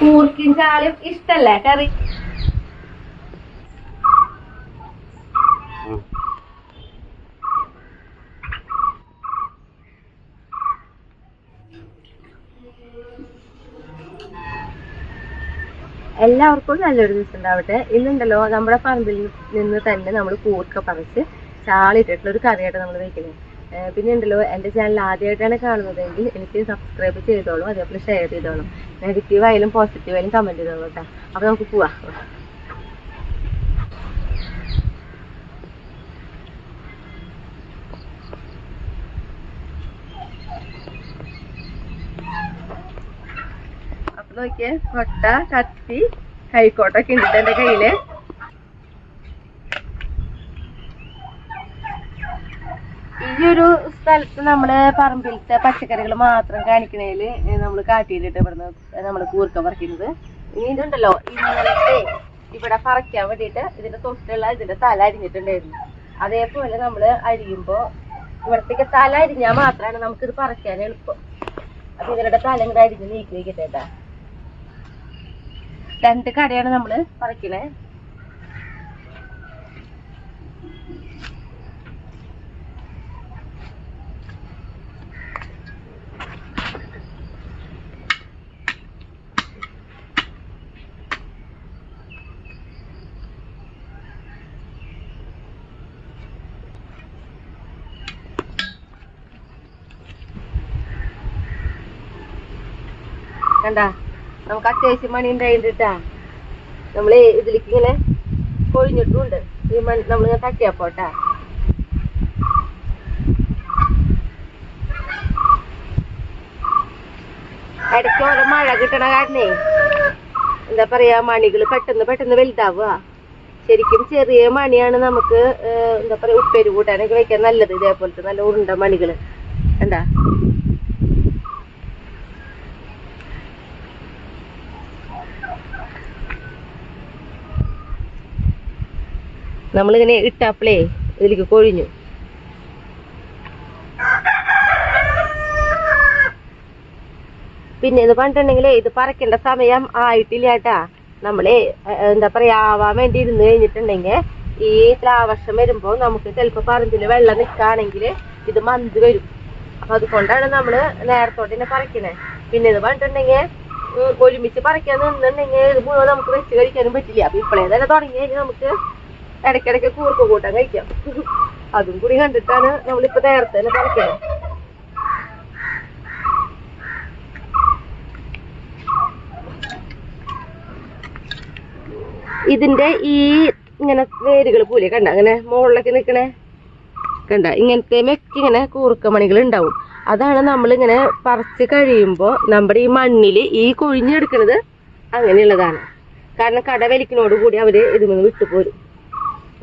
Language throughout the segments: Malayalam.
കൂർക്കും ചാളും ഇഷ്ടല്ലേ കറി? എല്ലാവർക്കും നല്ലൊരു ദിവസം ഉണ്ടാവട്ടെ. ഇന്നുണ്ടല്ലോ നമ്മുടെ പറമ്പിൽ നിന്ന് തന്നെ നമ്മൾ കൂർക്ക പറിച്ച് ചാളിട്ടിട്ടുള്ള ഒരു കറിയായിട്ട് നമ്മൾ വയ്ക്കുന്നത്. പിന്നെ ഉണ്ടല്ലോ, എൻ്റെ ചാനൽ ആദ്യമായിട്ടാണ് കാണുന്നതെങ്കിൽ എനിക്ക് സബ്സ്ക്രൈബ് ചെയ്തോളൂ, അതേപോലെ ഷെയർ ചെയ്തോളൂ. നെഗറ്റീവ് ആയാലും പോസിറ്റീവ് ആയാലും കമൻറ്റ് ചെയ്തോളൂ കേട്ടോ. അപ്പോൾ നമുക്ക് പോവാം. അപ്പൊ നോക്കിയേ, കൊട്ട, കത്തി, കൈക്കോട്ടൊക്കെ ഉണ്ടിട്ട് എൻ്റെ കയ്യില്. ഈ ഒരു സ്ഥലത്ത് നമ്മള് പറമ്പിലത്തെ പച്ചക്കറികൾ മാത്രം കാണിക്കണേല് നമ്മൾ കാട്ടിയിലിട്ട് ഇവിടുന്ന് നമ്മൾ കൂർക്ക പറിക്കുന്നത്. ഇനി ഇതുണ്ടല്ലോ, ഇന്നലത്തെ ഇവിടെ പറിക്കാൻ വേണ്ടിയിട്ട് ഇതിന്റെ തൊട്ടുള്ള ഇതിന്റെ തല അരിഞ്ഞിട്ടുണ്ടായിരുന്നു. അതേപോലെ നമ്മള് അരിയുമ്പോ ഇവിടത്തേക്ക് തല അരിഞ്ഞാൽ മാത്രമാണ് നമുക്കിത് പറിക്കാൻ എളുപ്പം. അപ്പൊ ഇവരുടെ തല ഇങ്ങോട്ട് അരിഞ്ഞ് നീക്കി വയ്ക്കട്ടെ. 2 കടയാണ് നമ്മള് പറിക്കണേ. കണ്ടാ, നമുക്ക് അത്യാവശ്യം മണി ഉണ്ടായിട്ടാ നമ്മള് ഇതിലേക്ക് ഇങ്ങനെ കൊഴിഞ്ഞിട്ടുണ്ട്. ഈ മണി നമ്മളിങ്ങനെ തട്ടിയപ്പോട്ടാ. ഇടയ്ക്ക് ഓരോ മഴ കിട്ടണ കാരണേ എന്താ പറയാ, മണികള് പെട്ടെന്ന് വലുതാവുക. ശരിക്കും ചെറിയ മണിയാണ് നമുക്ക് എന്താ പറയാ ഉപ്പേരി കൂട്ടാനൊക്കെ വെക്കാൻ നല്ലത്. ഇതേപോലത്തെ നല്ല ഉരുണ്ട മണികള് കണ്ടാ. നമ്മളിങ്ങനെ ഇട്ടപ്പളേ ഇതിലേക്ക് കൊഴിഞ്ഞു. പിന്നെ എന്ന് പറഞ്ഞിട്ടുണ്ടെങ്കിലേ ഇത് പറിക്കേണ്ട സമയം ആയിട്ടില്ല കേട്ടാ. നമ്മള് എന്താ പറയാ ആവാൻ വേണ്ടി ഇരുന്ന് കഴിഞ്ഞിട്ടുണ്ടെങ്കിൽ ഈ തുലാവർഷം വരുമ്പോ നമുക്ക് ചിലപ്പോ പറമ്പില് വെള്ളം നിൽക്കുകയാണെങ്കിൽ ഇത് മന്ത് വരും. അപ്പൊ അതുകൊണ്ടാണ് നമ്മള് നേരത്തോട്ട് തന്നെ പറിക്കണേ. പിന്നെ ഇത് പറഞ്ഞിട്ടുണ്ടെങ്കിൽ ഒരുമിച്ച് പറിക്കാൻ നിന്നുണ്ടെങ്കിൽ ഇത് മുഴുവൻ നമുക്ക് വെച്ച് കഴിക്കാനും പറ്റില്ല. അപ്പൊ ഇപ്പോഴേ തന്നെ തുടങ്ങി കഴിഞ്ഞാൽ നമുക്ക് ഇടയ്ക്കിടയ്ക്ക് കൂർക്ക കൂട്ടാൻ കഴിക്കാം. അതും കൂടി കണ്ടിട്ടാണ് നമ്മളിപ്പോ നേരത്തെ തന്നെ പറിക്കണം. ഇതിന്റെ ഈ ഇങ്ങനെ വേരുകൾ പോലെ കണ്ട, അങ്ങനെ മുകളിലൊക്കെ നിക്കണേ കണ്ട, ഇങ്ങനത്തെ മെക്കിങ്ങനെ കൂർക്കമണികൾ ഉണ്ടാവും. അതാണ് നമ്മളിങ്ങനെ പറിച്ച് കഴിയുമ്പോ നമ്മുടെ ഈ മണ്ണില് ഈ കൊഴിഞ്ഞെടുക്കുന്നത് അങ്ങനെയുള്ളതാണ്. കാരണം കട വലിക്കുന്നോട് കൂടി അവര് ഇതിൽ വിട്ടുപോരും.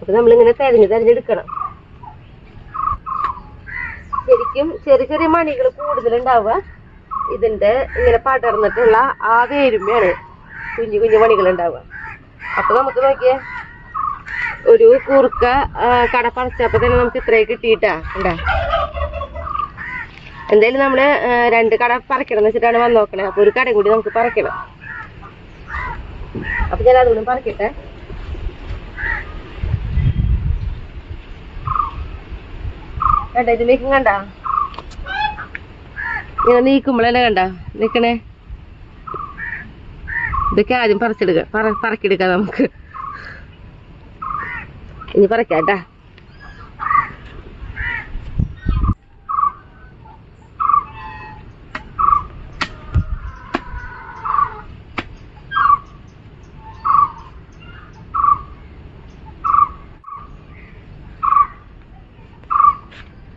അപ്പൊ നമ്മളിങ്ങനെ തെരഞ്ഞെടുക്കണം. ശരിക്കും ചെറിയ മണികൾ കൂടുതലുണ്ടാവുക ഇതിന്റെ ഇങ്ങനെ പടർന്നിട്ടുള്ള ആ വേരുമ്മയാണ് കുഞ്ഞു മണികൾ ഉണ്ടാവുക. അപ്പൊ നമുക്ക് നോക്കിയേ, ഒരു കൂർക്ക കട പറിച്ചപ്പോ തന്നെ നമുക്ക് ഇത്രയും കിട്ടിയിട്ടാ ഉണ്ടാ. എന്തായാലും നമ്മള് 2 കട പറിക്കണം എന്ന് വെച്ചിട്ടാണ് വന്ന് നോക്കണേ. അപ്പൊ ഒരു കടയും കൂടി നമുക്ക് പറിക്കണം. അപ്പൊ ഞാൻ അതുകൊണ്ടും പറിക്കട്ടെ. കണ്ട, ഇതിലേക്ക് കണ്ട ഇങ്ങനെ നീക്കുമ്പോഴല്ലേ കണ്ട നിക്കണേ. ഇതൊക്കെ ആദ്യം പറക്കിയെടുക്കാം നമുക്ക്. ഇനി പറിക്കാട്ടാ.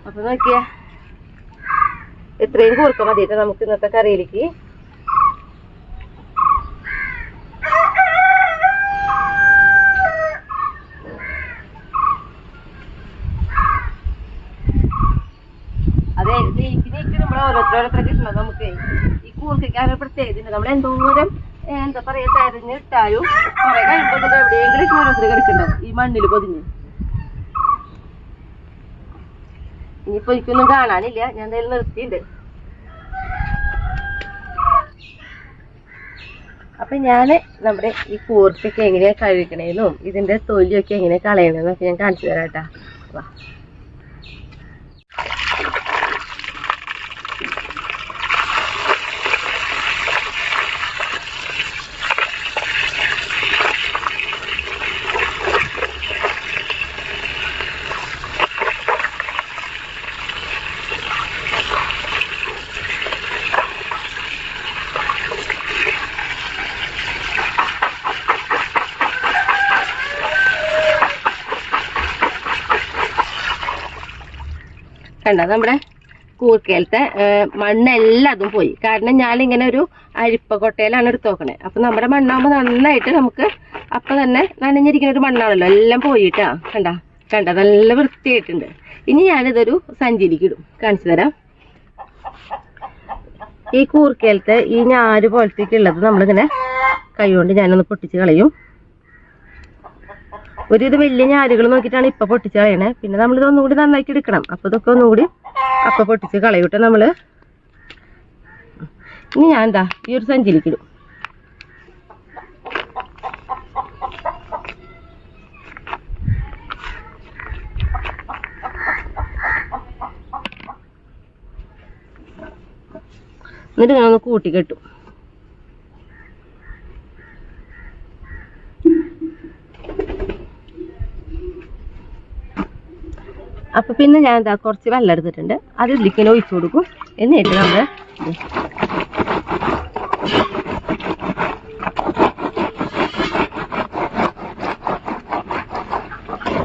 അപ്പൊ നോക്കിയാ ഇത്രയും കൂർക്ക മതിയിട്ട് നമുക്ക് ഇന്നത്തെ കറിയിലേക്ക്. അതെ, നീക്കി നമ്മൾ ഓരോരുത്തരോരോരുത്തരെ കിട്ടണം. നമുക്ക് ഈ കൂർക്കയ്ക്ക് പ്രത്യേകത നമ്മൾ എന്തോരം എന്താ പറയാ തെരഞ്ഞിട്ടാലും കുറെ കഴിയുമ്പോ എവിടെയെങ്കിലും ഓരോരുത്തർ കിടക്കണ്ടാവും ഈ മണ്ണിൽ പൊതിഞ്ഞ്. ഇനിയിപ്പോ എനിക്കൊന്നും കാണാനില്ല, ഞാൻ എന്തായാലും നിർത്തിയിട്ടുണ്ട്. അപ്പൊ ഞാന് നമ്മുടെ ഈ കൂർക്കൊക്കെ എങ്ങനെയാ കഴിക്കണേന്നും ഇതിന്റെ തൊലിയൊക്കെ എങ്ങനെയാ കളയണെന്നൊക്കെ ഞാൻ കാണിച്ചു തരാം കേട്ടാ. കണ്ട നമ്മുടെ കൂർക്കയിലത്തെ മണ്ണെല്ലാം അതും പോയി. കാരണം ഞാനിങ്ങനെ ഒരു അരിപ്പക്കൊട്ടയിലാണ് എടുത്ത് നോക്കണേ. അപ്പൊ നമ്മുടെ മണ്ണാകുമ്പോൾ നന്നായിട്ട് നമുക്ക് അപ്പൊ തന്നെ നനഞ്ഞിരിക്കുന്ന ഒരു മണ്ണാണല്ലോ, എല്ലാം പോയിട്ടാ. കണ്ട നല്ല വൃത്തിയായിട്ടുണ്ട്. ഇനി ഞാനിതൊരു സഞ്ചിയിലേക്ക് ഇടും, കാണിച്ചു തരാം. ഈ കൂർക്കയിലത്തെ ഈ ഞാര് പോലത്തേക്കുള്ളത് നമ്മളിങ്ങനെ കൈകൊണ്ട് ഞാനൊന്ന് പൊട്ടിച്ച് കളയും. ഇത് വലിയ ഞാരുകൾ നോക്കിയിട്ടാണ് ഇപ്പൊ പൊട്ടിച്ച് കളയണേ. പിന്നെ നമ്മളിത് ഒന്നുകൂടി നന്നാക്കി എടുക്കണം. അപ്പൊ ഇതൊക്കെ ഒന്നുകൂടി അപ്പൊ പൊട്ടിച്ച് കളയൂട്ടെ നമ്മള്. ഇനി ഞാൻ എന്താ ഈ ഒരു സഞ്ചിയിലേക്ക് ഇടും. എന്നിട്ട് ഞാൻ ഒന്ന് കൂട്ടി കെട്ടും. അപ്പൊ പിന്നെ ഞാൻ എന്താ കുറച്ച് വെള്ളം എടുത്തിട്ടുണ്ട്, അത് ഇതിലേക്ക് ഒഴിച്ചു കൊടുക്കും. എന്നിട്ട് നമ്മള്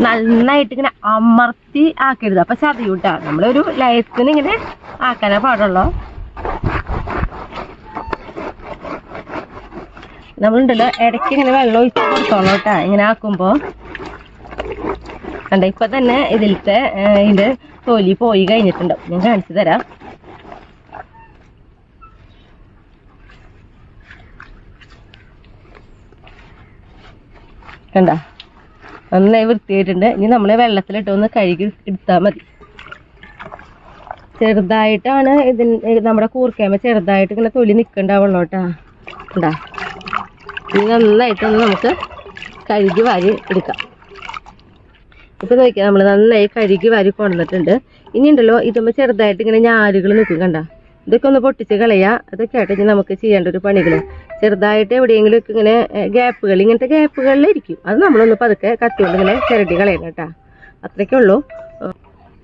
നന്നായിട്ട് ഇങ്ങനെ അമർത്തി ആക്കരുത്. അപ്പൊ ചതയൂട്ടാ. നമ്മളൊരു ലയത്തിന് ഇങ്ങനെ ആക്കാനേ പാടുള്ളൂ. നമ്മളുണ്ടല്ലോ ഇടയ്ക്ക് ഇങ്ങനെ വെള്ളം ഒഴിച്ച് കൊടുത്തോളൂ കേട്ടാ. ഇങ്ങനെ ആക്കുമ്പോ കണ്ട ഇപ്പൊ തന്നെ ഇതിലത്തെ ഇതിന്റെ തൊലി പോയി കഴിഞ്ഞിട്ടുണ്ടാവും. ഞാൻ കാണിച്ചു തരാം. കണ്ട നന്നായി വൃത്തിയായിട്ടുണ്ട്. ഇനി നമ്മളെ വെള്ളത്തിലിട്ട് ഒന്ന് കഴുകി എടുത്താൽ മതി. ചെറുതായിട്ടാണ് നമ്മുടെ കൂർക്കയമ്മ ചെറുതായിട്ട് ഇങ്ങനെ തൊലി നിൽക്കണ്ടാവുള്ളൂ കേട്ടാ. കണ്ടാ ഇനി നന്നായിട്ടൊന്ന് നമുക്ക് കഴുകി വാരി എടുക്കാം. ഇപ്പൊ നോക്കിയാൽ നമ്മൾ നന്നായി കഴുകി വാരി കൊണ്ടുവന്നിട്ടുണ്ട്. ഇനി ഉണ്ടല്ലോ ഇതുമ്പോൾ ചെറുതായിട്ട് ഇങ്ങനെ ഞാരുകൾ നിൽക്കും. കണ്ട ഇതൊക്കെ ഒന്ന് പൊട്ടിച്ച് കളയാ. അതൊക്കെ ആയിട്ട് നമുക്ക് ചെയ്യേണ്ട ഒരു പണികൾ. ചെറുതായിട്ട് എവിടെയെങ്കിലും ഒക്കെ ഇങ്ങനെ ഗ്യാപ്പുകൾ, ഇങ്ങനത്തെ ഗ്യാപ്പുകളിലിരിക്കും. അത് നമ്മളൊന്ന് പതുക്കെ കത്തിയോണ്ട് ഇങ്ങനെ ചിരട്ടി കളയണം കേട്ടാ. അത്രയ്ക്കേ ഉള്ളൂ.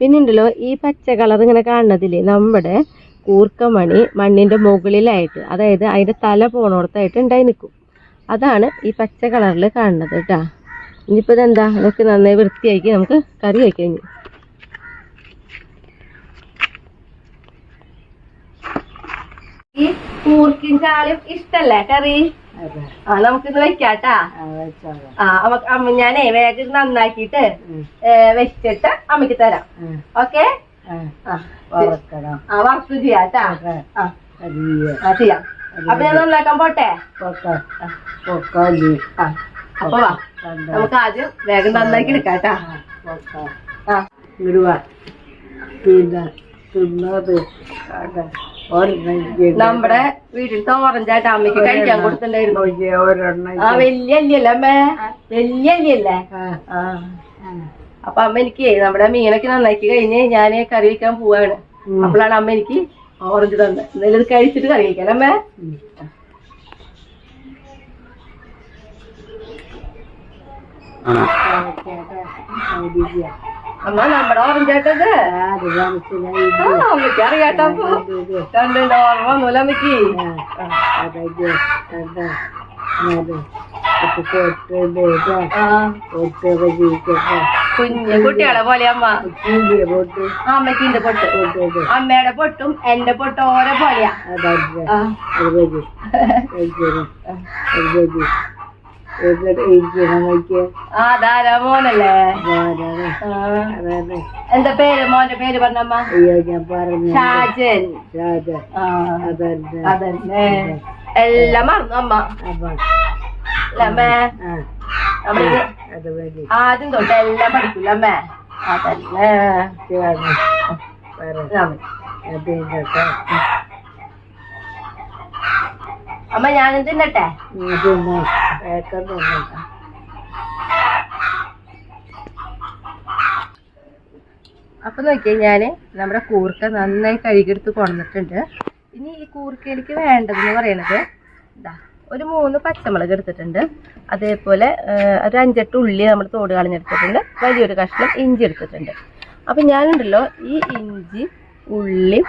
പിന്നെ ഉണ്ടല്ലോ ഈ പച്ച കളർ ഇങ്ങനെ കാണുന്നതില്ലേ, നമ്മുടെ കൂർക്കമണി മണ്ണിന്റെ മുകളിലായിട്ട്, അതായത് അതിന്റെ തല പോണോടത്തായിട്ട് ഉണ്ടായി നിൽക്കും. അതാണ് ഈ പച്ച കളറിൽ കാണുന്നത് കേട്ടാ. ഇനിയിപ്പോ ഇതെന്താ, അതൊക്കെ നന്നായി വൃത്തിയാക്കി നമുക്ക് കറി വയ്ക്കാം. ഈ കൂർക്കും ചാളും ഇഷ്ടല്ലേ കറി? നമുക്കിത് വെക്കാട്ടാ. ഞാനേ വേഗം നന്നാക്കിട്ട് വെച്ചിട്ട് അമ്മക്ക് തരാം. ഓക്കെ, വർക്ക് ചെയ്യാട്ടാ. ചെയ്യാം. അപ്പൊ ഞാൻ നന്നാക്കാൻ പോട്ടെ. അപ്പൊ വാ, നമുക്ക് ആദ്യം വേഗം നന്നാക്കി എടുക്കാട്ടാ. നമ്മുടെ വീട്ടിലത്തെ ഓറഞ്ചായിട്ട് അമ്മയ്ക്ക് കഴിക്കാൻ കൊടുത്തിട്ടുണ്ടായിരുന്നു. വലിയ അല്ലിയല്ലേ അമ്മ? വലിയ അല്ലിയല്ലേ? അപ്പൊ അമ്മ എനിക്ക് നമ്മുടെ മീനൊക്കെ നന്നാക്കി കഴിഞ്ഞ് ഞാൻ കറി വയ്ക്കാൻ പോവാണ്. അപ്പോഴാണ് അമ്മ എനിക്ക് ഓറഞ്ച് തന്നെ. എന്തായാലും ഇത് കഴിച്ചിട്ട് കറി വയ്ക്കാൻ അമ്മ. അമ്മ നമ്മുടെ ഓറഞ്ചായിട്ടത് അമ്മയ്ക്ക് അറിയാട്ടോ. കണ്ടുണ്ടോ? ഓർമ്മ ഒന്നുമില്ല അമ്മയ്ക്ക്. കുഞ്ഞു കുട്ടികളെ പോലെ അമ്മ. അമ്മയ്ക്കിന്റെ പൊട്ട്, അമ്മയുടെ പൊട്ടും എന്റെ പൊട്ടും ഓരോ പോലെയാ. അതാരാ മോനല്ലേ? എന്താ പേര് മോന്റെ പേര് പറഞ്ഞമ്മ? ഷാജൻ. അതന്നെ, എല്ലാം മറന്നു അമ്മ. അമ്മേ ആദ്യം തൊട്ട് എല്ലാം പഠിക്കൂല അമ്മേ. അതന്നെ അമ്മ ഞാനും തിന്നട്ടെ. അപ്പൊ നോക്കിയേ, ഞാന് നമ്മുടെ കൂർക്ക നന്നായി കഴുകിയെടുത്ത് കൊണ്ടിട്ടുണ്ട്. ഇനി ഈ കൂർക്കയിലേക്ക് വേണ്ടതെന്ന് പറയണത് ഇതാ, ഒരു 3 പച്ചമുളക് എടുത്തിട്ടുണ്ട്, അതേപോലെ ഒരു 5-8 ഉള്ളി നമ്മൾ തോട് കളഞ്ഞെടുത്തിട്ടുണ്ട്, വലിയൊരു കഷ്ണം ഇഞ്ചി എടുത്തിട്ടുണ്ട്. അപ്പം ഞാനുണ്ടല്ലോ ഈ ഇഞ്ചി ഉള്ളി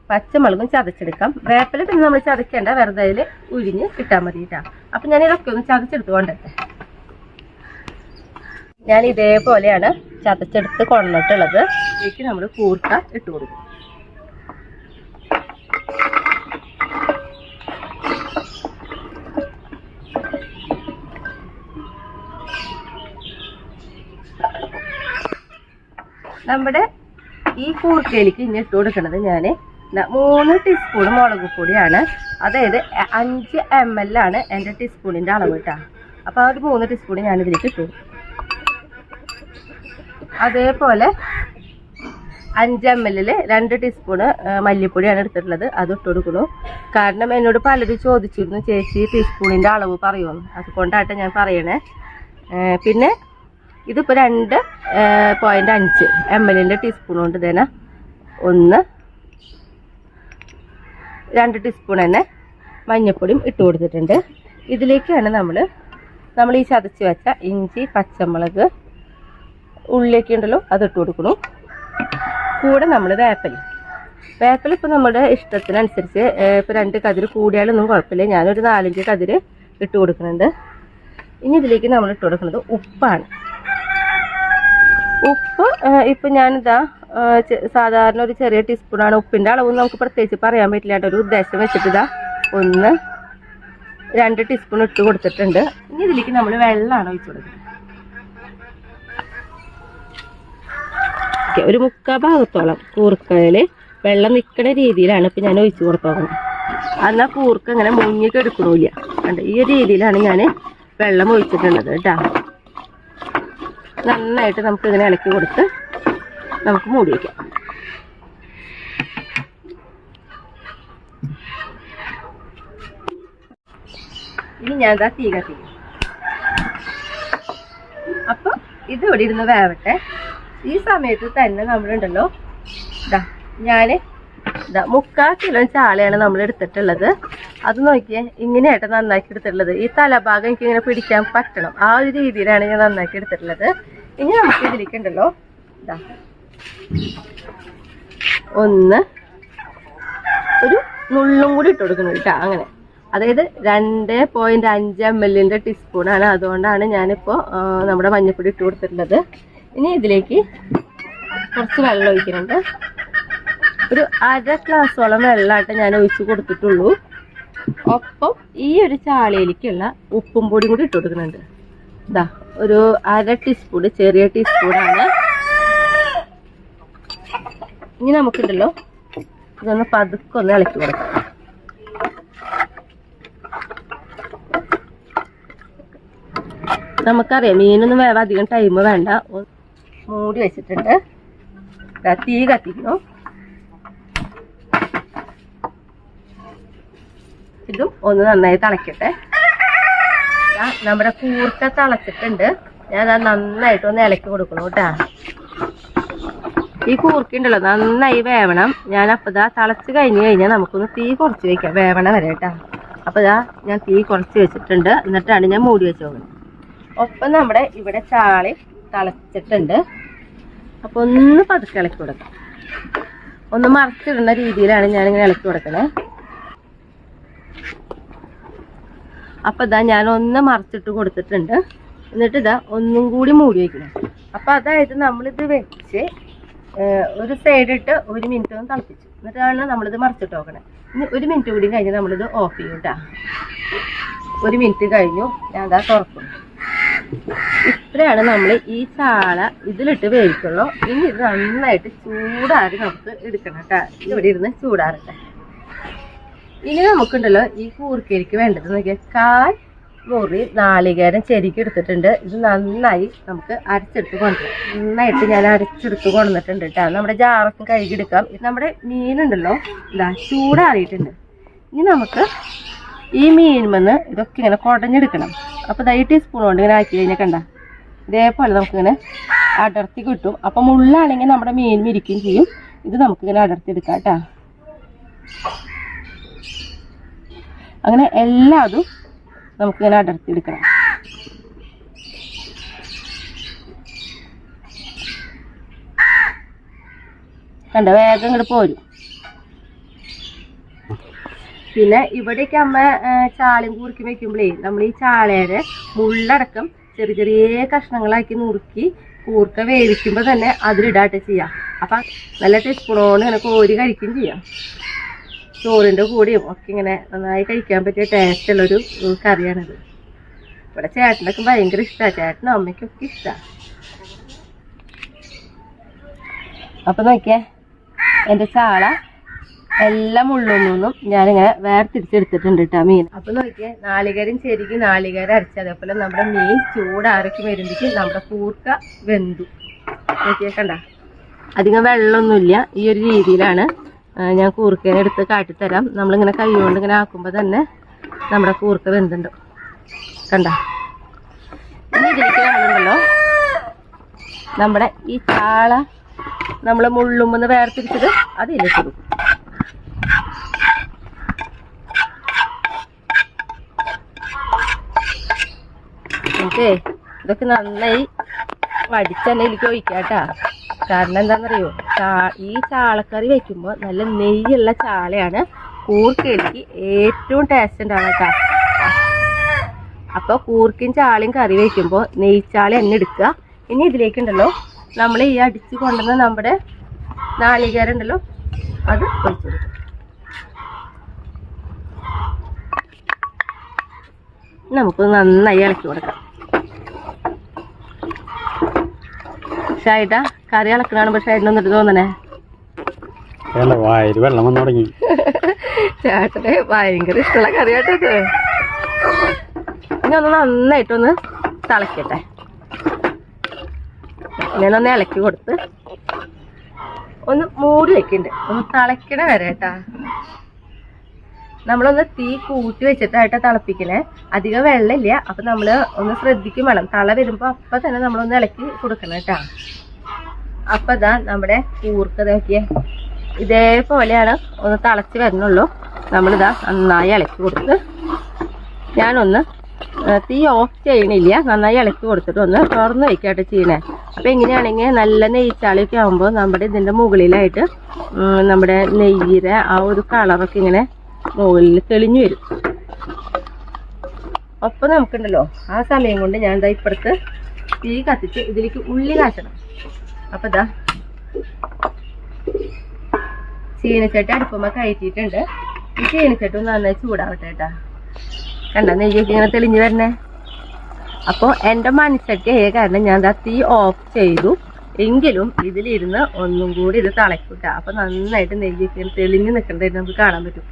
പച്ചമുളകും ചതച്ചെടുക്കാം. വേപ്പില പിന്നെ നമ്മൾ ചതക്കേണ്ട, വെറുതെ അതിൽ ഉരിഞ്ഞ് ഇട്ടാൽ മതി കേട്ടോ. അപ്പം ഞാൻ ഇതൊക്കെ ഒന്ന് ചതച്ചെടുത്ത് കൊണ്ടിട്ടെ. ഞാൻ ഇതേപോലെയാണ് ചതച്ചെടുത്ത് കൊണ്ടിട്ടുള്ളത്. ഇതിലേക്ക് നമ്മൾ കൂർക്ക ഇട്ട് കൊടുക്കും. നമ്മുടെ ഈ കൂർക്കയിലേക്ക് ഇനി ഇട്ട് കൊടുക്കുന്നത് ഞാൻ 3 ടീസ്പൂൺ മുളക് പൊടിയാണ്. അതായത് 5 ml ആണ് എൻ്റെ ടീസ്പൂണിൻ്റെ അളവ് കേട്ടോ. അപ്പോൾ ആ ഒരു 3 ടീസ്പൂൺ ഞാനിതിലേക്ക് ഇട്ടു. അതേപോലെ 5 ml 2 ടീസ്പൂണ് മല്ലിപ്പൊടിയാണ് എടുത്തിട്ടുള്ളത്, അത് ഇട്ട് കൊടുക്കുന്നു. കാരണം എന്നോട് പലരും ചോദിച്ചിരുന്നു, ചേച്ചി ടീസ്പൂണിൻ്റെ അളവ് പറയുമെന്ന്, അതുകൊണ്ടായിട്ട് ഞാൻ പറയണേ. പിന്നെ ഇതിപ്പോൾ 2.5 ml ടീസ്പൂൺ കൊണ്ട് തന്നെ 2 ടീസ്പൂൺ തന്നെ മഞ്ഞൾപ്പൊടിയും ഇട്ട് കൊടുത്തിട്ടുണ്ട്. ഇതിലേക്കാണ് നമ്മൾ ഈ ചതച്ച് വെച്ച ഇഞ്ചി, പച്ചമുളക്, ഉള്ളിയൊക്കെ ഉണ്ടല്ലോ അതിട്ട് കൊടുക്കണം. കൂടെ നമ്മൾ വേപ്പില ഇപ്പോൾ നമ്മുടെ ഇഷ്ടത്തിനനുസരിച്ച് ഇപ്പോൾ 2 കതിര് കൂടിയാലൊന്നും കുഴപ്പമില്ല. ഞാനൊരു 4-5 കതിര് ഇട്ട് കൊടുക്കുന്നുണ്ട്. ഇനി ഇതിലേക്ക് നമ്മൾ ഇട്ട് കൊടുക്കുന്നത് ഉപ്പാണ്. ഉപ്പ് ഇപ്പം ഞാനിതാ സാധാരണ ഒരു ചെറിയ ടീസ്പൂണാണ്. ഉപ്പിൻ്റെ അളവ് നമുക്ക് പ്രത്യേകിച്ച് പറയാൻ പറ്റില്ല കേട്ടോ. ഒരു ഉദ്ദേശം വെച്ചിട്ട് 1-2 ടീസ്പൂൺ ഇട്ട് കൊടുത്തിട്ടുണ്ട്. ഇനി ഇതിലേക്ക് നമ്മൾ വെള്ളമാണ് ഒഴിച്ചു കൊടുക്കുന്നത്. ഒരു 3/4 ഭാഗത്തോളം കൂർക്കയിൽ വെള്ളം നിൽക്കുന്ന രീതിയിലാണ് ഇപ്പം ഞാൻ ഒഴിച്ചു കൊടുത്തോക്കുന്നത്. എന്നാൽ കൂർക്ക ഇങ്ങനെ മുങ്ങിക്ക് എടുക്കണില്ല. കണ്ട് ഈ ഒരു രീതിയിലാണ് ഞാൻ വെള്ളം ഒഴിച്ചിട്ടുള്ളത് കേട്ടോ. നന്നായിട്ട് നമുക്കിങ്ങനെ ഇളക്കി കൊടുത്ത് നമുക്ക് മൂടി വയ്ക്കാം. ഇനി ഞാൻ തീ കത്തിക്കും. അപ്പം ഇത് ഇവിടെ ഇരുന്ന് വേവട്ടെ. ഈ സമയത്ത് തന്നെ നമ്മളുണ്ടല്ലോ ഞാൻ 3/4 കിലോ ചാളയാണ് നമ്മൾ എടുത്തിട്ടുള്ളത്. അത് നോക്കിയേ, ഇങ്ങനെയായിട്ട് നന്നാക്കി എടുത്തിട്ടുള്ളത്. ഈ തലഭാഗം എനിക്ക് ഇങ്ങനെ പിടിക്കാൻ പറ്റണം, ആ ഒരു രീതിയിലാണ് ഞാൻ നന്നാക്കി എടുത്തിട്ടുള്ളത്. ഇനി നമുക്ക് ഇതിലേക്ക് ഉണ്ടല്ലോ ഒരു നുള്ളും കൂടി ഇട്ട് കൊടുക്കണം കേട്ടോ. അങ്ങനെ അതായത് 2.5 ml ടീസ്പൂണാണ്. അതുകൊണ്ടാണ് ഞാനിപ്പോൾ നമ്മുടെ മഞ്ഞൾപ്പൊടി ഇട്ട് കൊടുത്തിട്ടുള്ളത്. ഇനി ഇതിലേക്ക് കുറച്ച് വെള്ളം ഒഴിക്കുന്നുണ്ട്. ഒരു 1/2 ഗ്ലാസോളം വെള്ളമായിട്ട് ഞാൻ ഒഴിച്ച് കൊടുത്തിട്ടുള്ളൂ. ഒപ്പം ഈ ഒരു ചാളയിലേക്കുള്ള ഉപ്പും പൊടിയും കൂടി ഇട്ട് കൊടുക്കുന്നുണ്ട്. ഒരു 1/2 ടീസ്പൂൺ, ചെറിയ ടീസ്പൂണാണ്. ഇനി നമുക്കുണ്ടല്ലോ ഇതൊന്ന് പതുക്കൊന്ന് ഇളക്കി കൊടുക്കാം. നമുക്കറിയാം മീനൊന്നും വേറെ അധികം ടൈം വേണ്ട. മൂടി വെച്ചിട്ടുണ്ട്. തീ കത്തിക്കുന്നു. ഇതും ഒന്ന് നന്നായി തിളക്കട്ടെ. നമ്മുടെ കൂർക്ക തിളച്ചിട്ടുണ്ട്. ഞാൻ അത് നന്നായിട്ടൊന്ന് ഇളക്കി കൊടുക്കണം കേട്ടാ. ഈ കൂർക്കുണ്ടല്ലോ നന്നായി വേവണം. ഞാനപ്പോൾ തിളച്ച് കഴിഞ്ഞാൽ നമുക്കൊന്ന് തീ കുറച്ച് വെക്കാം, വേവണ വരെ കേട്ടാ. അപ്പോൾ ഞാൻ തീ കുറച്ച് വെച്ചിട്ടുണ്ട്. എന്നിട്ടാണ് ഞാൻ മൂടി വെച്ച് നോക്കുന്നത്. ഒപ്പം നമ്മുടെ ഇവിടെ ചാളി തിളച്ചിട്ടുണ്ട്. അപ്പോൾ ഒന്ന് പതുക്കെ ഇളക്കി കൊടുക്കാം. ഒന്ന് മറിച്ചിടുന്ന രീതിയിലാണ് ഞാനിങ്ങനെ ഇളക്കി കൊടുക്കണേ. അപ്പം ഞാൻ ഒന്ന് മറിച്ചിട്ട് കൊടുത്തിട്ടുണ്ട്. എന്നിട്ട് ഒന്നും കൂടി മൂടി വയ്ക്കണം. അപ്പം അതായത് നമ്മളിത് വെച്ച് ഒരു സൈഡിട്ട് 1 മിനിറ്റ് ഒന്ന് തിളപ്പിച്ചു. എന്നിട്ടാണ് നമ്മളിത് മറിച്ചിട്ട് നോക്കണേ. ഇനി 1 മിനിറ്റ് കൂടി കഴിഞ്ഞ് നമ്മളിത് ഓഫ് ചെയ്യും കേട്ടോ. 1 മിനിറ്റ് കഴിഞ്ഞു. ഞാൻ തുറക്കുന്നു. ഇത്രയാണ് നമ്മൾ ഈ ചാള ഇതിലിട്ട് വേവിക്കുള്ളൂ. ഇനി ഇത് നന്നായിട്ട് ചൂടാറി നമുക്ക് എടുക്കണം കേട്ടോ. ഇവിടെ ഇരുന്ന് ചൂടാറട്ടെ. ഇനി നമുക്കുണ്ടല്ലോ ഈ കൂർക്കയിലേക്ക് വേണ്ടത് നോക്കിയാൽ 1/4 മുറി നാളികേരം ചെരുക്കി എടുത്തിട്ടുണ്ട്. ഇത് നന്നായി നമുക്ക് അരച്ചെടുത്ത് കൊണ്ടുവരാം. നന്നായിട്ട് ഞാൻ അരച്ചെടുത്ത് കൊണ്ടുവന്നിട്ടുണ്ട് കേട്ടോ. നമ്മുടെ ജാറൊക്കെ കഴുകിയെടുക്കാം. ഇത് നമ്മുടെ മീനുണ്ടല്ലോ ചൂടാറിയിട്ടുണ്ട്. ഇനി നമുക്ക് ഈ മീൻമെന്ന് ഇതൊക്കെ ഇങ്ങനെ കുടഞ്ഞെടുക്കണം. അപ്പോൾ ഈ ടീസ്പൂൺ കൊണ്ട് ഇങ്ങനെ ആക്കി കഴിഞ്ഞാൽ കണ്ട ഇതേപോലെ നമുക്കിങ്ങനെ അടർത്തി കിട്ടും. അപ്പം മുള്ളാണെങ്കിൽ നമ്മുടെ മീൻ മിരിക്കുകയും ചെയ്യും. ഇത് നമുക്കിങ്ങനെ അടർത്തി എടുക്കാം കേട്ടോ. അങ്ങനെ എല്ലാതും നമുക്കിങ്ങനെ അടർത്തി എടുക്കണം. കണ്ട വേഗം ഇങ്ങോട്ട് പോരും. പിന്നെ ഇവിടെയൊക്കെ അമ്മ ചാളയും കൂർക്കി വെക്കുമ്പോഴേ നമ്മൾ ഈ ചാളയുടെ മുള്ളടക്കം ചെറിയ ചെറിയ കഷ്ണങ്ങളാക്കി നുറുക്കി കൂർക്ക വേവിക്കുമ്പോൾ തന്നെ അതിലിടാട്ട് ചെയ്യാം. അപ്പം നല്ല ടീസ്പൂണോണ്ട് ഇങ്ങനെ കോരി കഴിക്കുകയും ചെയ്യാം. ചോറിൻ്റെ കൂടെയും ഒക്കെ ഇങ്ങനെ നന്നായി കഴിക്കാൻ പറ്റിയ ടേസ്റ്റുള്ളൊരു കറിയാണിത്. ഇവിടെ ചേട്ടനൊക്കെ ഭയങ്കര ഇഷ്ടമാണ്. ചേട്ടനും അമ്മയ്ക്കൊക്കെ ഇഷ്ടമാണ്. അപ്പം നോക്കിയേ എൻ്റെ ചാള എല്ലാം മുള്ളൊന്നും ഞാനിങ്ങനെ വേർതിരിച്ചെടുത്തിട്ടുണ്ട് കേട്ടോ മീൻ. അപ്പം നോക്കിയേ നാളികേരം ചെരുകി നാളികേരം അരച്ച് അതേപോലെ നമ്മുടെ മീൻ ചൂടാരൊക്കെ വരുമ്പോഴേക്ക് നമ്മുടെ കൂർക്ക വെന്തു. നോക്കിയേ കണ്ട അധികം വെള്ളമൊന്നുമില്ല. ഈ ഒരു രീതിയിലാണ് ഞാൻ കൂർക്കേനെ എടുത്ത് കാട്ടിത്തരാം. നമ്മളിങ്ങനെ കൈ കൊണ്ട് ഇങ്ങനെ ആക്കുമ്പോൾ തന്നെ നമ്മുടെ കൂർക്ക വെന്തുണ്ട്. കണ്ട ഇനി ഇതിലേക്ക് നമ്മളുണ്ടല്ലോ നമ്മുടെ ഈ ചാള നമ്മൾ മുള്ളുമെന്ന് വേർതിരിച്ചത് അതിലേക്ക് കൊടുക്കും. ഓക്കെ ഇതൊക്കെ നന്നായി വടിച്ചെണ്ണയിലേക്ക് ഒഴിക്കാട്ടാ. കാരണം എന്താണെന്നറിയോ, ഈ ചാളക്കറി വെക്കുമ്പോൾ നല്ല നെയ്യുള്ള ചാളയാണ് കൂർക്കയിലേക്ക് ഏറ്റവും ടേസ്റ്റ് ഉണ്ടാവുക കേട്ടോ. അപ്പോൾ കൂർക്കയും ചാളയും കറി വയ്ക്കുമ്പോൾ നെയ്ച്ചാള എണ്ണ എടുക്കുക. ഇനി ഇതിലേക്കുണ്ടല്ലോ നമ്മൾ ഈ അടിച്ച് കൊണ്ടുവന്ന നമ്മുടെ നാളികേരം ഉണ്ടല്ലോ അത് ഒഴിച്ചു കൊടുക്കും. നമുക്ക് നന്നായി ഇളക്കി കൊടുക്കാം. ഷായിട്ടാ കറി ഇളക്കണാണ്. ഷായിട്ടിനൊന്നിട്ട് തോന്നണേ വെള്ളം വന്നു തുടങ്ങി. ചേട്ടന് ഭയങ്കര ഇഷ്ടമുള്ള കറിയാട്ടത്. ഇനി ഒന്ന് നന്നായിട്ടൊന്ന് തിളക്കട്ടെ. ഞാനൊന്ന് ഇളക്കി കൊടുത്ത് ഒന്ന് മൂടി വെക്കുന്നുണ്ട്. ഒന്ന് തിളക്കണ വരെ കേട്ടാ. നമ്മളൊന്ന് തീ കൂട്ടി വെച്ചിട്ടായിട്ടാ തിളപ്പിക്കണേ. അധികം വെള്ളമില്ല. അപ്പം നമ്മൾ ഒന്ന് ശ്രദ്ധിക്കും വേണം. തള വരുമ്പോൾ അപ്പം തന്നെ നമ്മളൊന്ന് ഇളക്കി കൊടുക്കണം കേട്ടാ. അപ്പം ഇതാ നമ്മുടെ കൂർക്ക നോക്കിയേ ഇതേപോലെയാണ് ഒന്ന് തിളച്ച് വരുന്നുള്ളൂ. നമ്മളിതാ നന്നായി ഇളക്കി കൊടുത്ത് ഞാനൊന്ന് തീ ഓഫ് ചെയ്യണില്ല. നന്നായി ഇളക്കി കൊടുത്തിട്ട് ഒന്ന് തുറന്ന് വയ്ക്കാട്ട് ചെയ്യണേ. അപ്പം എങ്ങനെയാണെങ്കിൽ നല്ല നെയ്ച്ചാളിയൊക്കെ ആകുമ്പോൾ നമ്മുടെ ഇതിൻ്റെ മുകളിലായിട്ട് നമ്മുടെ നെയ്യിലെ ആ ഒരു കളറൊക്കെ ഇങ്ങനെ മുകളിൽ തെളിഞ്ഞു വരും. ഒപ്പം നമുക്കുണ്ടല്ലോ ആ സമയം കൊണ്ട് ഞാൻ ഇതാ ഇപ്പുറത്ത് തീ കത്തിച്ച് ഇതിലേക്ക് ഉള്ളി കാച്ചണം. അപ്പം ഇതാ ചീനച്ചട്ടി അടുപ്പമ്മ കയറ്റിയിട്ടുണ്ട്. ഈ ചീനച്ചട്ടി ഒന്ന് നന്നായി ചൂടാവട്ടെ കേട്ടാ. കണ്ട നെയ്യൊക്കെ ഇങ്ങനെ തെളിഞ്ഞു വരണേ. അപ്പോൾ എൻ്റെ മൺചട്ടി ആയ കാരണം ഞാൻ ദാ തീ ഓഫ് ചെയ്തു. എങ്കിലും ഇതിലിരുന്ന് ഒന്നും കൂടി ഇത് തിളക്കൂട്ട. അപ്പം നന്നായിട്ട് നെയ്യൊക്കെ തെളിഞ്ഞ് നിൽക്കേണ്ടതായിട്ട് നമുക്ക് കാണാൻ പറ്റും.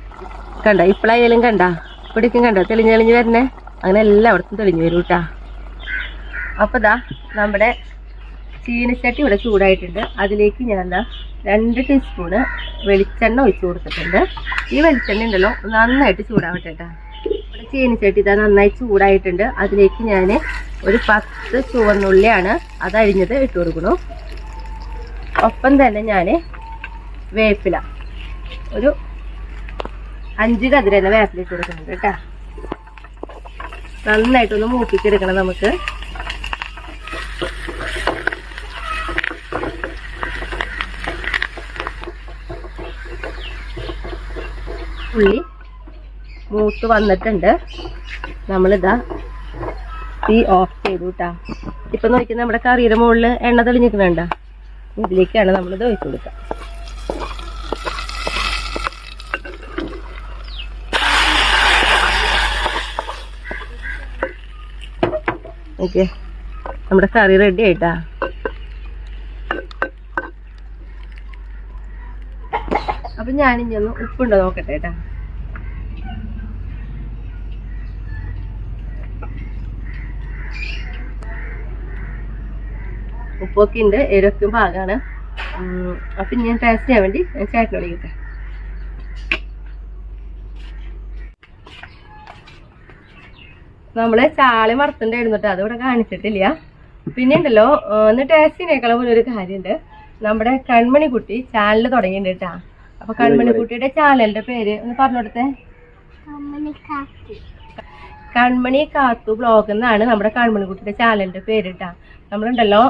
കണ്ട ഇപ്പോഴായാലും കണ്ട ഇവിടേക്കും കണ്ട തെളിഞ്ഞ് തെളിഞ്ഞ് വരണേ. അങ്ങനെ എല്ലായിടത്തും തെളിഞ്ഞു വരും കേട്ടാ. അപ്പോൾ ദാ നമ്മുടെ ചീനച്ചട്ടി ഇവിടെ ചൂടായിട്ടുണ്ട്. അതിലേക്ക് ഞാൻ എന്താ 2 ടീസ്പൂണ് വെളിച്ചെണ്ണ ഒഴിച്ചു കൊടുത്തിട്ടുണ്ട്. ഈ വെളിച്ചെണ്ണ ഉണ്ടല്ലോ നന്നായിട്ട് ചൂടാവട്ടെ കേട്ടാ. ഇവിടെ ചീനച്ചട്ടി ഇതാ നന്നായി ചൂടായിട്ടുണ്ട്. അതിലേക്ക് ഞാൻ ഒരു 10 ചുവന്നുള്ളിയാണ് അതരിഞ്ഞത് ഇട്ട് കൊടുക്കണു. ഒപ്പം തന്നെ ഞാൻ വേപ്പില ഒരു 5 കതിരന്നെ വേപ്പില ഇട്ട് കൊടുക്കുന്നുണ്ട് കേട്ടാ. നന്നായിട്ടൊന്ന് മൂപ്പിച്ചെടുക്കണം നമുക്ക്. ഉള്ളി മൂത്ത് വന്നിട്ടുണ്ട്. നമ്മളിതാ തീ ഓഫ് ചെയ്തു കേട്ടാ. ഇപ്പം നോക്കിയാൽ നമ്മുടെ കറിയുടെ മുകളിൽ എണ്ണ തെളിഞ്ഞിരിക്കണണ്ട. ഇതിലേക്കാണ് നമ്മളിത് ഒഴിച്ചു കൊടുക്കുക. ഓക്കെ നമ്മുടെ കറി റെഡി ആയിട്ടാ. അപ്പം ഞാനിനി ഒന്ന് ഉപ്പുണ്ടോ നോക്കട്ടെ കേട്ടാ. ഉപ്പൊക്കെ ഉണ്ട്, എരിവൊക്കെ പാകമാണ്. അപ്പം ഞാൻ ടേസ്റ്റ് ചെയ്യാൻ വേണ്ടി ഞാൻ ചേട്ടനോട് വിളിക്കട്ടെ. നമ്മള് ചാളി വറുത്തുണ്ടായിരുന്നു കേട്ടോ, അതിവിടെ കാണിച്ചിട്ടില്ല. പിന്നെ ഉണ്ടല്ലോ ഒന്ന് ടേസ്റ്റിനേക്കാളും ഒരു കാര്യമുണ്ട്. നമ്മുടെ കൺമണിക്കുട്ടി ചാനൽ തുടങ്ങിയിട്ടുണ്ട് കേട്ടാ. അപ്പൊ കൺമണിക്കുട്ടിയുടെ ചാനലിന്റെ പേര് ഒന്ന് പറഞ്ഞു കൊടുത്തേ. കൺമണി കാത്തു ബ്ലോഗ് എന്നാണ് നമ്മുടെ കൺമണിക്കുട്ടിയുടെ ചാനലിന്റെ പേര് കേട്ടാ. നമ്മളുണ്ടല്ലോ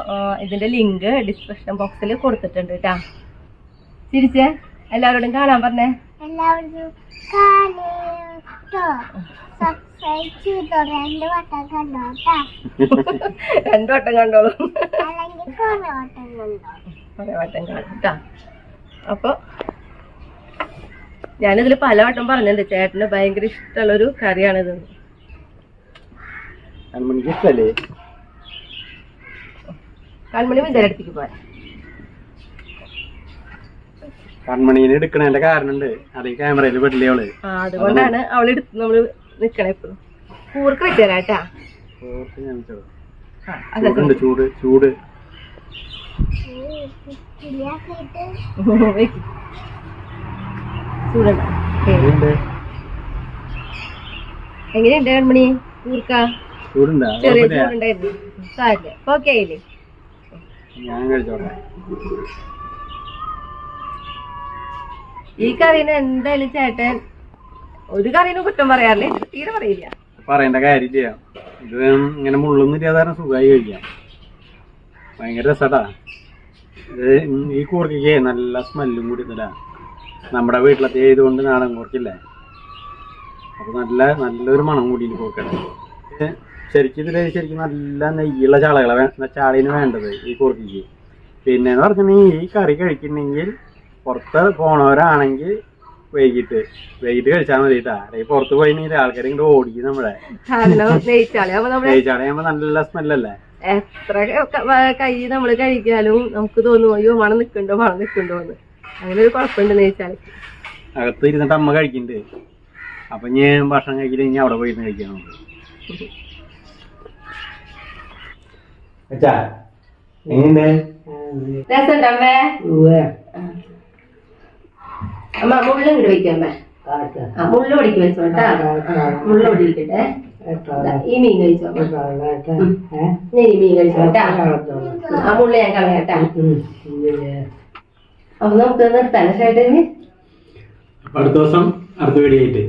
ഇതിന്റെ ലിങ്ക് ഡിസ്ക്രിപ്ഷൻ ബോക്സിൽ കൊടുത്തിട്ടുണ്ട് കേട്ടാ. ചിരിച്ചേ, എല്ലാവരോടും കാണാൻ പറഞ്ഞേ. രണ്ടു വട്ടം കണ്ടോളൂ, കുറെ വട്ടം കാണാം. അപ്പൊ ഞാനിതിൽ പല വട്ടം പറഞ്ഞിട്ടുണ്ട്, ചേട്ടന് ഭയങ്കര ഇഷ്ടമുള്ളൊരു കറിയാണിത്. കൺമണി വിചാരടുത്തേക്ക് പോയാ കൺമണീനെ എടുക്കണേന്റെ കാരണുണ്ട്, അത് ഈ ക്യാമറയിൽ പെടില്ലേ അവള്. അതുകൊണ്ടാണ് അവളെടുത്ത് നമ്മള് നിക്കണേ. എപ്പോഴും കൂർക്ക് വെച്ചാലാട്ടാ. ചൂട് ചൂട് എങ്ങനെയുണ്ട് കൺമണി കൂർക്ക? ചെറിയ ചൂടുണ്ടായിരുന്നു, സാരില്ല. ഓക്കെ ആയില്ലേ? ഞാൻ കഴിച്ചോട്ടെ. ഈ കറീന് എന്തായാലും ചേട്ടൻ ഒരു കറീനും കുറ്റം പറയാറില്ല, തീരെ പറയില്ല. പറയേണ്ട കാര്യമില്ല, ഇത് ഇങ്ങനെ മുള്ളൊന്നും ഇല്ലാതെ സുഖമായി കഴിക്കാം. ഭയങ്കര രസട്ടാ ഇത്. ഈ കൂർക്കയ്ക്ക് നല്ല സ്മെല്ലും കൂടി ഇല്ല. നമ്മുടെ വീട്ടിലത്തെ ചെയ്തുകൊണ്ട് നാടൻ കൂർക്കില്ലേ, അപ്പൊ നല്ലൊരു മണം കൂടി കൂർക്കട്ടെ. ശരിക്കും ശരിക്കും നല്ല നെയ്യുള്ള ചാളീന് വേണ്ടത് ഈ കൂർക്കയ്ക്ക്. പിന്നെന്ന് പറഞ്ഞിട്ടുണ്ടെങ്കിൽ ഈ കറി കഴിക്കുന്നെങ്കിൽ പുറത്ത് പോണവരാണെങ്കിൽ വൈകിട്ട് കഴിച്ചാൽ മതി കേട്ടാ. അല്ലെങ്കിൽ പുറത്ത് പോയില്ലെങ്കിൽ ആൾക്കാർ ഇങ്ങോട്ട് ഓടിക്കും നമ്മളെ. നെയ്ച്ചാളയാകുമ്പോ നല്ല സ്മെല്ലല്ലേ. എത്ര കൈ നമ്മള് കഴിക്കാലും നമുക്ക് തോന്നും അയ്യോ മണം നിക്കണ്ടോന്ന്. അങ്ങനെ ഒരു കുഴപ്പമുണ്ട് നെയ്ച്ചാളയ്ക്ക്. അകത്ത് ഇരുന്നിട്ട് അമ്മ കഴിക്കുന്നുണ്ട്. അപ്പൊ ഞാൻ ഭക്ഷണം കഴിക്കില്ല, അവിടെ പോയിരുന്ന് കഴിക്കാൻ നമുക്ക്. അമ്മ മുള്ള ഇങ്ങോട്ട് വയ്ക്കമ്മേ. മുള്ള പൊടിക്ക് വെച്ചോട്ടാ. മുള്ള പൊടിക്കട്ടെ. ഈ മീൻ കഴിച്ചോ, ഈ മീൻ കഴിച്ചോട്ടാ. ആ മുള്ള ഞാൻ കളയാട്ടാ. അപ്പൊ നമുക്ക് നിർത്താൻ ചേട്ടന് അടുത്ത ദിവസം അടുത്ത വീഡിയോ ആയിട്ട്